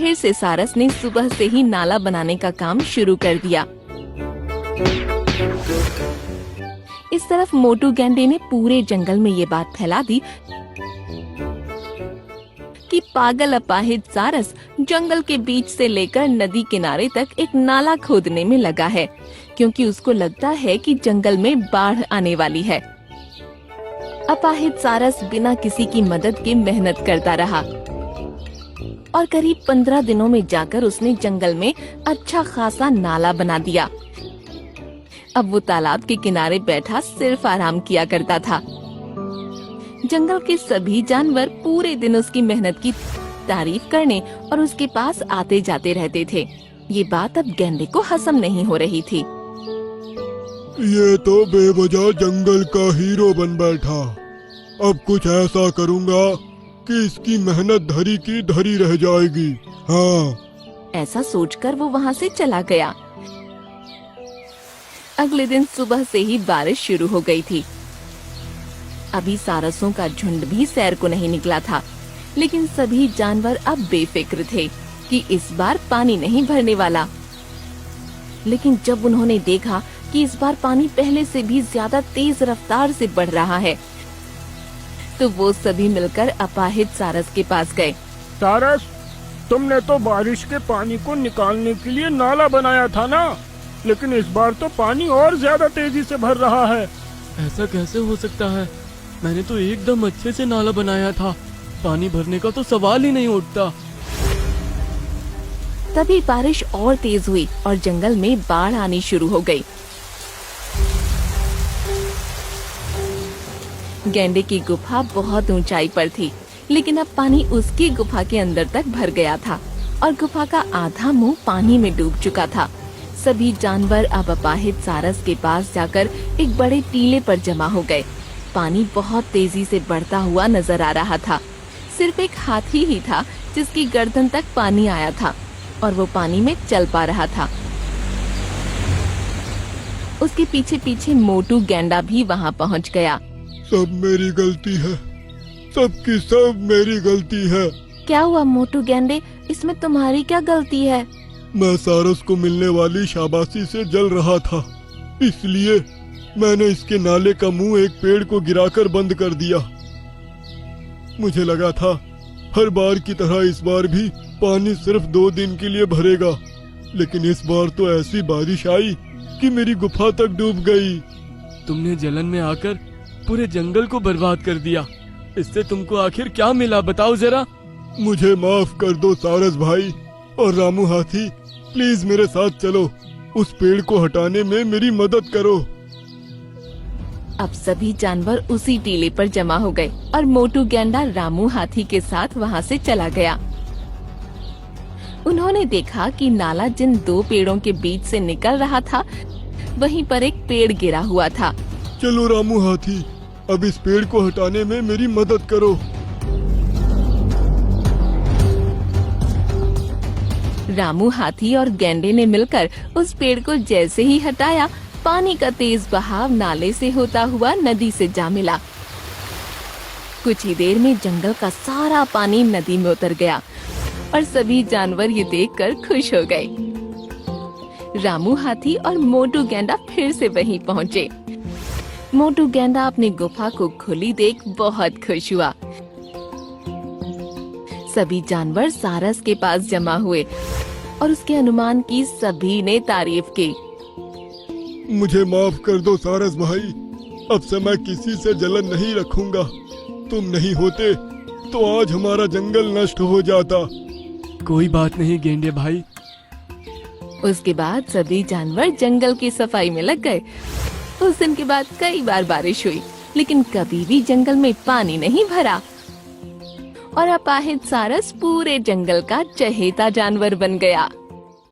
फिर से सारस ने सुबह से ही नाला बनाने का काम शुरू कर दिया। इस तरफ मोटू गैंडे ने पूरे जंगल में ये बात फैला दी कि पागल अपाहिज सारस जंगल के बीच से लेकर नदी किनारे तक एक नाला खोदने में लगा है, क्योंकि उसको लगता है कि जंगल में बाढ़ आने वाली है। अपाहिज सारस बिना किसी की मदद के मेहनत करता रहा और करीब 15 दिनों में जाकर उसने जंगल में अच्छा खासा नाला बना दिया। अब वो तालाब के किनारे बैठा सिर्फ आराम किया करता था। जंगल के सभी जानवर पूरे दिन उसकी मेहनत की तारीफ करने और उसके पास आते जाते रहते थे। ये बात अब गैंडे को हजम नहीं हो रही थी। ये तो बेवजह जंगल का हीरो बन बैठा। अब कुछ ऐसा करूँगा कि इसकी मेहनत धरी की धरी रह जाएगी। हाँ, ऐसा सोचकर वो वहाँ से चला गया। अगले दिन सुबह से ही बारिश शुरू हो गई थी। अभी सारसों का झुंड भी सैर को नहीं निकला था, लेकिन सभी जानवर अब बेफिक्र थे कि इस बार पानी नहीं भरने वाला। लेकिन जब उन्होंने देखा कि इस बार पानी पहले से भी ज्यादा तेज रफ्तार से बढ़ रहा है, तो वो सभी मिलकर अपाहिज सारस के पास गए। सारस, तुमने तो बारिश के पानी को निकालने के लिए नाला बनाया था ना, लेकिन इस बार तो पानी और ज्यादा तेजी से भर रहा है। ऐसा कैसे हो सकता है? मैंने तो एकदम अच्छे से नाला बनाया था, पानी भरने का तो सवाल ही नहीं उठता। तभी बारिश और तेज हुई और जंगल में बाढ़ आनी शुरू हो गई। गैंडे की गुफा बहुत ऊंचाई पर थी, लेकिन अब पानी उसकी गुफा के अंदर तक भर गया था और गुफा का आधा मुंह पानी में डूब चुका था। सभी जानवर अब अपाहिज सारस के पास जाकर एक बड़े टीले पर जमा हो गए। पानी बहुत तेजी से बढ़ता हुआ नजर आ रहा था। सिर्फ एक हाथी ही था जिसकी गर्दन तक पानी आया था और वो पानी में चल पा रहा था। उसके पीछे पीछे मोटू गैंडा भी वहाँ पहुँच गया। सब मेरी गलती है, सबकी सब मेरी गलती है। क्या हुआ मोटू गैंडे, इसमें तुम्हारी क्या गलती है? मैं सारस को मिलने वाली शाबाशी से जल रहा था, इसलिए मैंने इसके नाले का मुंह एक पेड़ को गिराकर बंद कर दिया। मुझे लगा था हर बार की तरह इस बार भी पानी सिर्फ 2 दिन के लिए भरेगा, लेकिन इस बार तो ऐसी बारिश आई कि मेरी गुफा तक डूब गई। तुमने जलन में आकर पूरे जंगल को बर्बाद कर दिया। इससे तुमको आखिर क्या मिला, बताओ जरा। मुझे माफ कर दो सारस भाई और रामू हाथी, प्लीज मेरे साथ चलो, उस पेड़ को हटाने में मेरी मदद करो। अब सभी जानवर उसी टीले पर जमा हो गए और मोटू गैंडा रामू हाथी के साथ वहाँ से चला गया। उन्होंने देखा कि नाला जिन 2 पेड़ों के बीच से निकल रहा था, वहीं पर एक पेड़ गिरा हुआ था। चलो रामू हाथी, अब इस पेड़ को हटाने में मेरी मदद करो। रामू हाथी और गैंडे ने मिलकर उस पेड़ को जैसे ही हटाया, पानी का तेज बहाव नाले से होता हुआ नदी से जा मिला। कुछ ही देर में जंगल का सारा पानी नदी में उतर गया और सभी जानवर ये देखकर खुश हो गए। रामू हाथी और मोटू गैंडा फिर से वहीं पहुँचे। मोटू गैंडा अपनी गुफा को खुली देख बहुत खुश हुआ। सभी जानवर सारस के पास जमा हुए और उसके अनुमान की सभी ने तारीफ की। मुझे माफ कर दो सारस भाई, अब से मैं किसी से जलन नहीं रखूंगा। तुम नहीं होते तो आज हमारा जंगल नष्ट हो जाता। कोई बात नहीं गेंडे भाई। उसके बाद सभी जानवर जंगल की सफाई में लग गए। उस दिन के बाद कई बार बारिश हुई, लेकिन कभी भी जंगल में पानी नहीं भरा और अपाहिज सारस पूरे जंगल का चहेता जानवर बन गया।